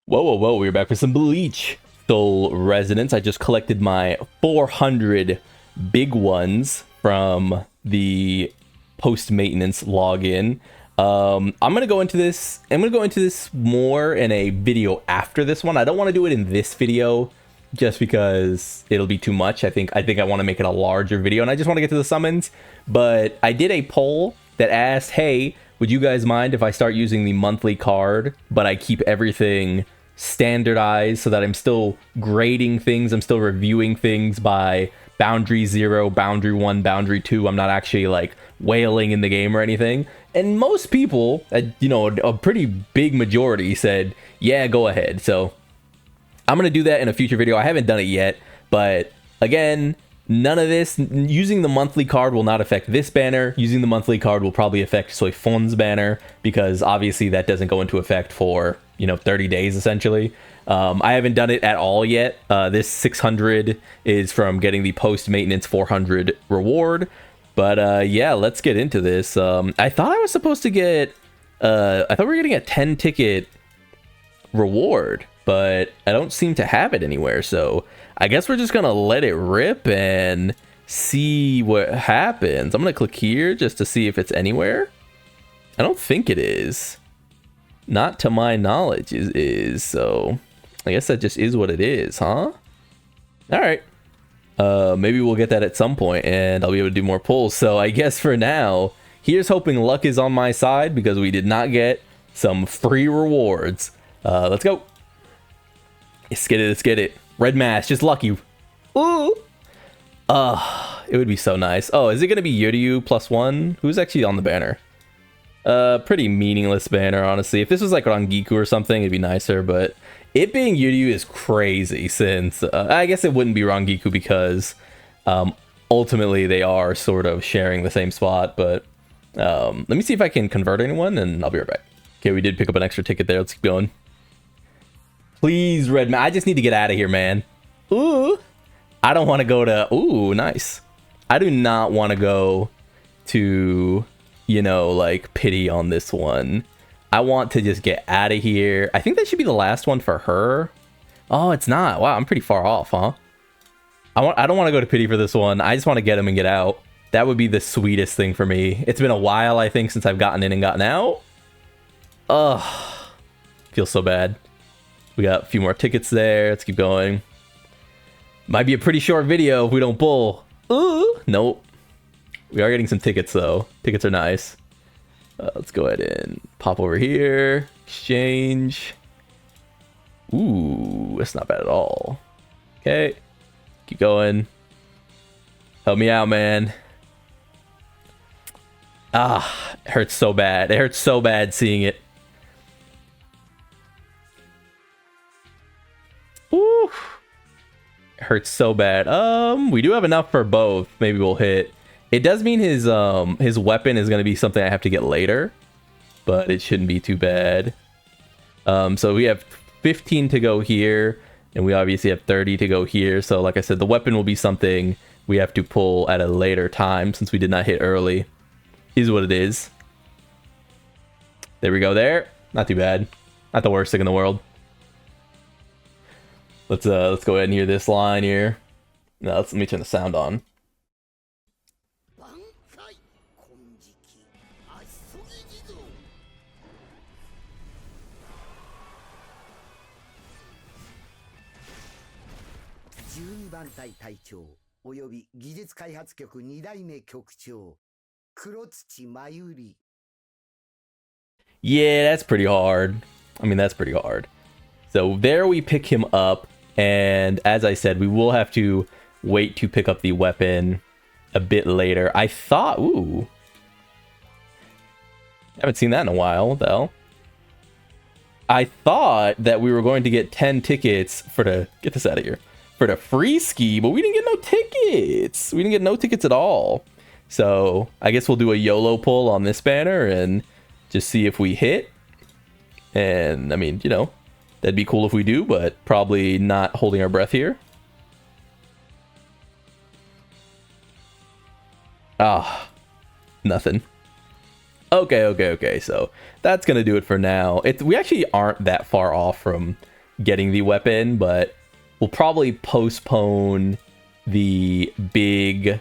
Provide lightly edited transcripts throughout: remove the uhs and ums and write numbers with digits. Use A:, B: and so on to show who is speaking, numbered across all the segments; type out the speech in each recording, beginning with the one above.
A: Whoa, whoa, whoa, we're back for some Bleach Soul Resonance. I just collected my 400 big ones from the post-maintenance login. I'm going to go into this. I'm going to go into this more in a video after this one. I don't want to do it in this video just because it'll be too much. I think I want to make it a larger video, and I just want to get to the summons. But I did a poll that asked, hey, would you guys mind if I start using the monthly card, but I keep everything standardized so that I'm still grading things, I'm still reviewing things by boundary 0, boundary 1, boundary 2. I'm not actually like wailing in the game or anything. And most people, a pretty big majority said, yeah, go ahead. So I'm going to do that in a future video. I haven't done it yet, but again, none of this, using the monthly card will not affect this banner. Using the monthly card will probably affect Soy Fon's banner, because obviously that doesn't go into effect for, 30 days essentially. I haven't done it at all yet. This 600 is from getting the post-maintenance 400 reward. But yeah, let's get into this. I thought I was supposed to get, I thought we were getting a 10 ticket reward, but I don't seem to have it anywhere. So I guess we're just gonna let it rip and see what happens. I'm gonna click here just to see if it's anywhere. I don't think it is. Not to my knowledge is, so I guess that just is what it is, huh? All right. Maybe we'll get that at some point and I'll be able to do more pulls. So I guess for now, here's hoping luck is on my side, because we did not get some free rewards. Let's go. Let's get it. Let's get it. Red mask, just lucky. Ooh. It would be so nice. Oh, is it gonna be Yuryu +1? Who's actually on the banner? Pretty meaningless banner, honestly. If this was like Rangiku or something, it'd be nicer, but it being Yuryu is crazy, since I guess it wouldn't be Rangiku because ultimately they are sort of sharing the same spot. But let me see if I can convert anyone and I'll be right back. Okay, we did pick up an extra ticket there. Let's keep going. Please, red man. I just need to get out of here, man. Ooh. I don't want to go to... Ooh, nice. I do not want to go to, like, pity on this one. I want to just get out of here. I think that should be the last one for her. Oh, it's not. Wow, I'm pretty far off, huh? I don't want to go to pity for this one. I just want to get him and get out. That would be the sweetest thing for me. It's been a while, I think, since I've gotten in and gotten out. Ugh. Feels so bad. We got a few more tickets there. Let's keep going. Might be a pretty short video if we don't pull. Ooh, nope. We are getting some tickets though. Tickets are nice. Let's go ahead and pop over here. Exchange. Ooh, that's not bad at all. Okay. Keep going. Help me out, man. Ah, it hurts so bad. It hurts so bad seeing it. Ooh. It hurts so bad. We do have enough for both. Maybe we'll hit. It does mean his weapon is going to be something I have to get later, but it shouldn't be too bad. So we have 15 to go here, and we obviously have 30 to go here. So like I said, the weapon will be something we have to pull at a later time since we did not hit early. Is what it is. There we go there. Not too bad. Not the worst thing in the world. Let's go ahead and hear this line here. No, let me turn the sound on. Yeah, that's pretty hard. I mean, that's pretty hard. So there we pick him up. And as I said, we will have to wait to pick up the weapon a bit later. I thought, ooh. I haven't seen that in a while, what the hell? I thought that we were going to get 10 tickets for the, get this out of here, for the free ski, but we didn't get no tickets. We didn't get no tickets at all. So I guess we'll do a YOLO pull on this banner and just see if we hit. And I mean, that'd be cool if we do, but probably not holding our breath here. Ah, nothing. Okay. So that's going to do it for now. We actually aren't that far off from getting the weapon, but we'll probably postpone the big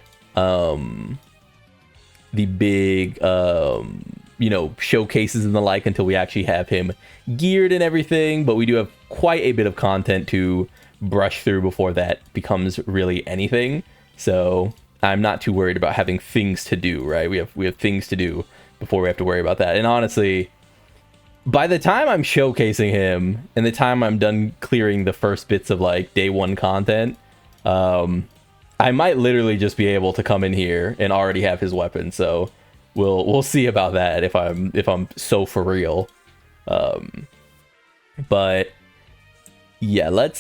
A: you know, showcases and the like until we actually have him geared and everything. But we do have quite a bit of content to brush through before that becomes really anything. So I'm not too worried about having things to do, right? We have things to do before we have to worry about that. And honestly, by the time I'm showcasing him and the time I'm done clearing the first bits of like day one content, I might literally just be able to come in here and already have his weapon. So we'll see about that if I'm so for real. But yeah, let's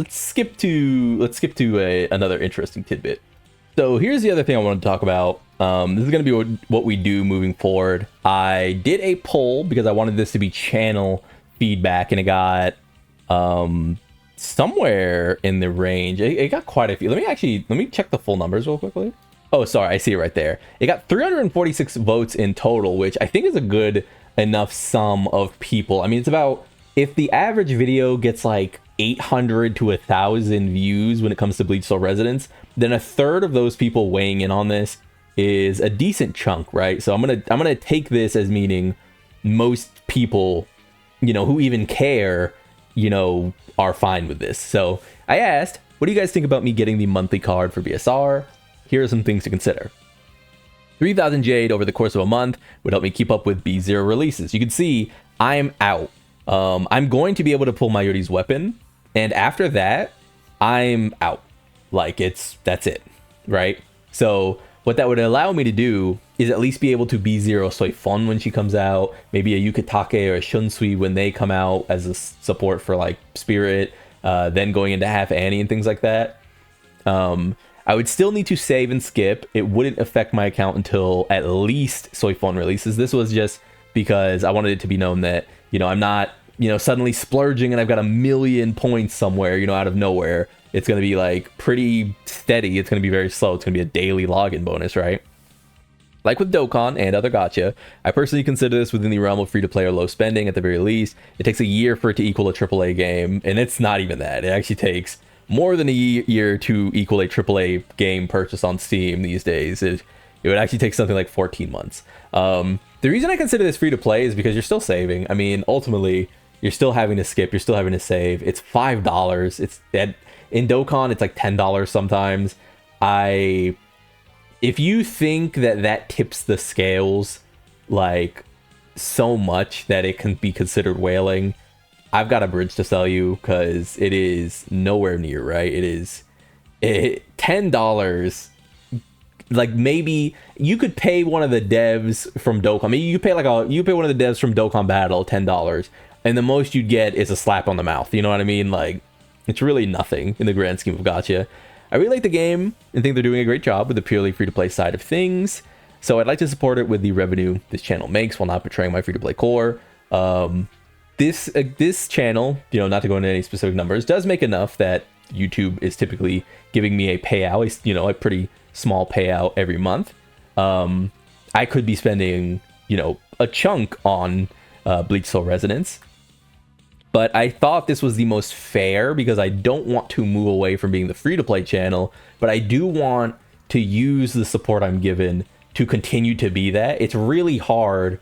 A: skip to another interesting tidbit. So here's the other thing I wanted to talk about. This is going to be what we do moving forward. I did a poll because I wanted this to be channel feedback, and it got somewhere in the range. It got quite a few. Let me check the full numbers real quickly. Oh, sorry, I see it right there. It got 346 votes in total, which I think is a good enough sum of people. I mean, it's about, if the average video gets like 800 to 1,000 views when it comes to Bleach Soul Resonance, then a third of those people weighing in on this is a decent chunk, right? So I'm gonna take this as meaning most people, you know, who even care, you know, are fine with this. So I asked, what do you guys think about me getting the monthly card for BSR? Here are some things to consider. 3,000 Jade over the course of a month would help me keep up with B0 releases. You can see I'm out. I'm going to be able to pull Mayuri's weapon, and after that, I'm out. Like, that's it, right? So what that would allow me to do is at least be able to B0 Soy Fon when she comes out, maybe a Yukatake or a Shunsui when they come out as a support for like Spirit, then going into Half Annie and things like that. I would still need to save and skip. It wouldn't affect my account until at least Soy Fon releases. This was just because I wanted it to be known that, you know, I'm not, you know, suddenly splurging and I've got 1,000,000 points somewhere, you know, out of nowhere. It's going to be like pretty steady. It's going to be very slow. It's going to be a daily login bonus, right? Like with Dokkan and other gacha, I personally consider this within the realm of free-to-play or low spending at the very least. It takes a year for it to equal a AAA game, and it's not even that. It actually takes more than a year to equal a AAA game purchase on Steam these days. It would actually take something like 14 months. The reason I consider this free-to-play is because you're still saving. I mean, ultimately, you're still having to skip. You're still having to save. It's $5. In Dokkan, it's like $10 sometimes. If you think that tips the scales like so much that it can be considered whaling, I've got a bridge to sell you, because it is nowhere near, right? $10. Like, maybe you could pay one of the devs from Dokkan. I mean, you pay one of the devs from Dokkan Battle $10, and the most you'd get is a slap on the mouth. You know what I mean? Like, it's really nothing in the grand scheme of gacha. I really like the game and think they're doing a great job with the purely free-to-play side of things. So I'd like to support it with the revenue this channel makes while not betraying my free-to-play core. This channel, you know, not to go into any specific numbers, does make enough that YouTube is typically giving me a payout, you know, a pretty small payout every month. I could be spending, you know, a chunk on Bleach Soul Resonance. But I thought this was the most fair because I don't want to move away from being the free-to-play channel, but I do want to use the support I'm given to continue to be that. It's really hard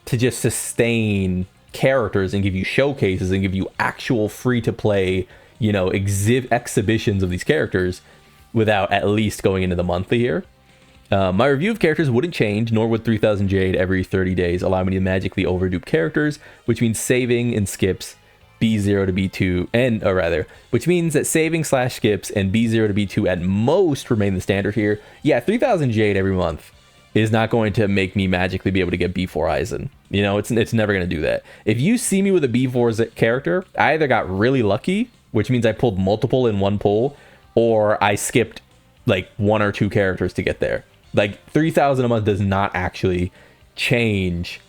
A: to just sustain characters and give you showcases and give you actual free-to-play, you know, exhibitions of these characters without at least going into the monthly here. My review of characters wouldn't change, nor would 3,000 Jade every 30 days allow me to magically overdupe characters, which means saving and skips B0 to B2, which means that saving / skips and B0 to B2 at most remain the standard here. Yeah, 3,000 Jade every month is not going to make me magically be able to get B4 Aizen. You know, it's never going to do that. If you see me with a B4 character, I either got really lucky, which means I pulled multiple in one pull, or I skipped like 1 or 2 characters to get there. Like 3,000 a month does not actually change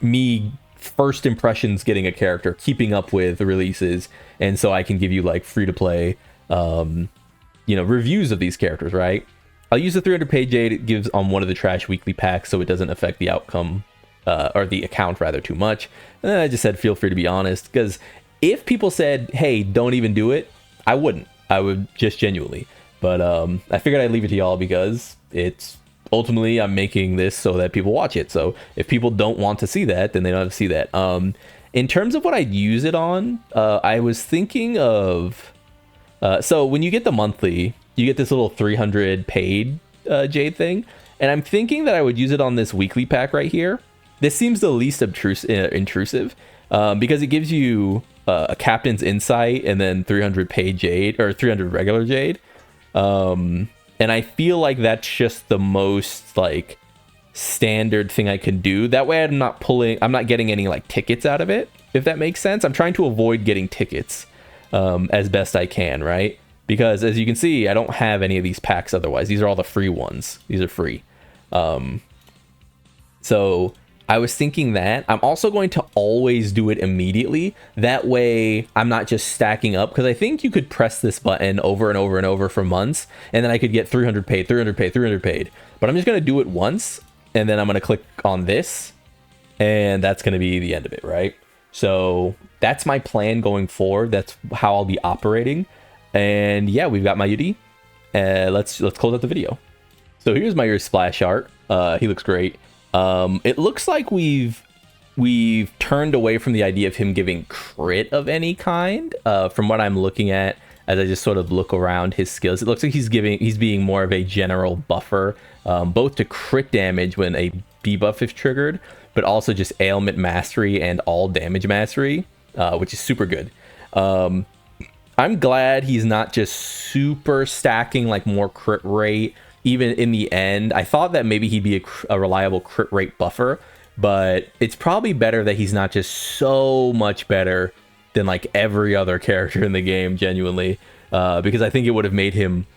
A: me first impressions getting a character, keeping up with the releases, and so I can give you like free to play you know, reviews of these characters, right? I'll use the 300 page Jade it gives on one of the trash weekly packs so it doesn't affect the outcome or the account rather too much. And then I just said feel free to be honest, because if people said, hey, don't even do it, I wouldn't. I would just genuinely. But I figured I'd leave it to y'all because it's ultimately I'm making this so that people watch it. So if people don't want to see that, then they don't have to see that. In terms of what I'd use it on, I was thinking of... so when you get the monthly, you get this little 300 paid Jade thing. And I'm thinking that I would use it on this weekly pack right here. This seems the least intrusive because it gives you a captain's insight and then 300 paid Jade or 300 regular Jade. And I feel like that's just the most like standard thing I can do. That way I'm not getting any like tickets out of it, if that makes sense. I'm trying to avoid getting tickets as best I can, right? Because as you can see, I don't have any of these packs otherwise. These are all the free ones. These are free. So I was thinking that I'm also going to always do it immediately. That way I'm not just stacking up, because I think you could press this button over and over and over for months, and then I could get 300 paid, 300 paid, 300 paid. But I'm just going to do it once, and then I'm going to click on this, and that's going to be the end of it, right? So that's my plan going forward. That's how I'll be operating. And yeah, we've got Mayuri. Let's close out the video. So here's Mayuri's splash art. He looks great. It looks like we've turned away from the idea of him giving crit of any kind. From what I'm looking at, as I just sort of look around his skills, it looks like he's being more of a general buffer, both to crit damage when a debuff is triggered, but also just ailment mastery and all damage mastery, which is super good. I'm glad he's not just super stacking like more crit rate. Even in the end, I thought that maybe he'd be a reliable crit rate buffer, but it's probably better that he's not just so much better than like every other character in the game, genuinely, because I think it would have made him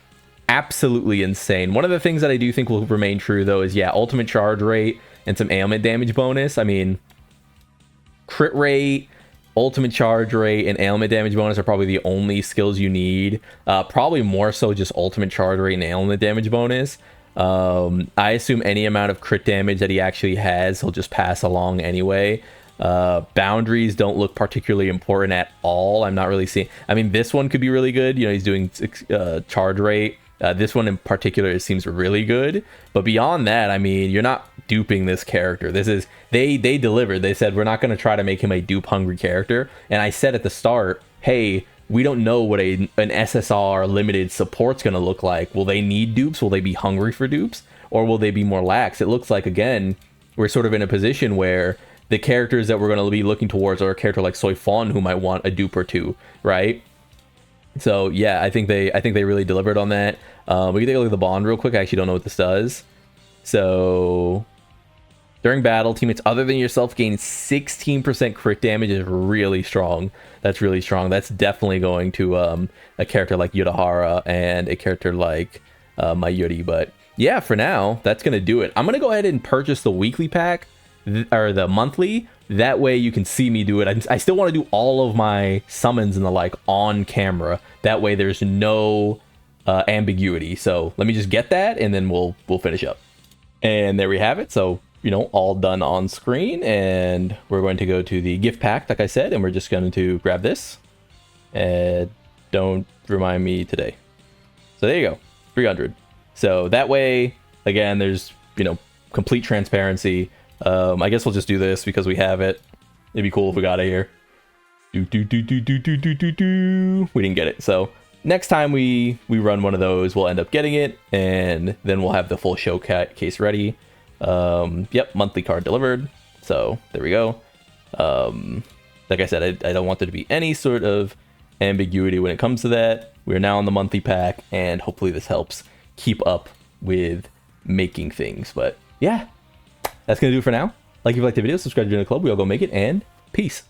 A: absolutely insane. One of the things that I do think will remain true, though, is, yeah, ultimate charge rate and some ailment damage bonus. I mean, crit rate, ultimate charge rate, and ailment damage bonus are probably the only skills you need. Probably more so just ultimate charge rate and ailment damage bonus. I assume any amount of crit damage that he actually has, he'll just pass along anyway. Boundaries don't look particularly important at all. I'm not really seeing... I mean, this one could be really good. You know, he's doing charge rate. This one in particular, it seems really good. But beyond that, I mean, you're not duping this character. This is... They delivered. They said, we're not going to try to make him a dupe-hungry character. And I said at the start, hey, we don't know what an SSR limited support's going to look like. Will they need dupes? Will they be hungry for dupes? Or will they be more lax? It looks like, again, we're sort of in a position where the characters that we're going to be looking towards are a character like Soy Fawn, who might want a dupe or two, right? So yeah, I think they really delivered on that. We can take a look at the bond real quick. I actually don't know what this does. So during battle, teammates other than yourself gain 16% crit damage is really strong. That's really strong. That's definitely going to a character like Yudahara and a character like Mayuri. But yeah, for now, that's going to do it. I'm going to go ahead and purchase the weekly pack or the monthly. That way you can see me do it. I still want to do all of my summons and the like on camera. That way there's no ambiguity. So let me just get that and then we'll finish up. And there we have it. So, you know, all done on screen, and we're going to go to the gift pack, like I said, and we're just going to grab this. And don't remind me today. So there you go, 300. So that way, again, there's, you know, complete transparency. I guess we'll just do this because we have it. It'd be cool if we got it here. We didn't get it. So next time we run one of those, we'll end up getting it, and then we'll have the full showcase ready. Yep, monthly card delivered. So there we go. Like I said, I don't want there to be any sort of ambiguity when it comes to that. We're now on the monthly pack, and hopefully this helps keep up with making things. But yeah, that's gonna do it for now. Like if you liked the video, subscribe to the club. We all go make it, and peace.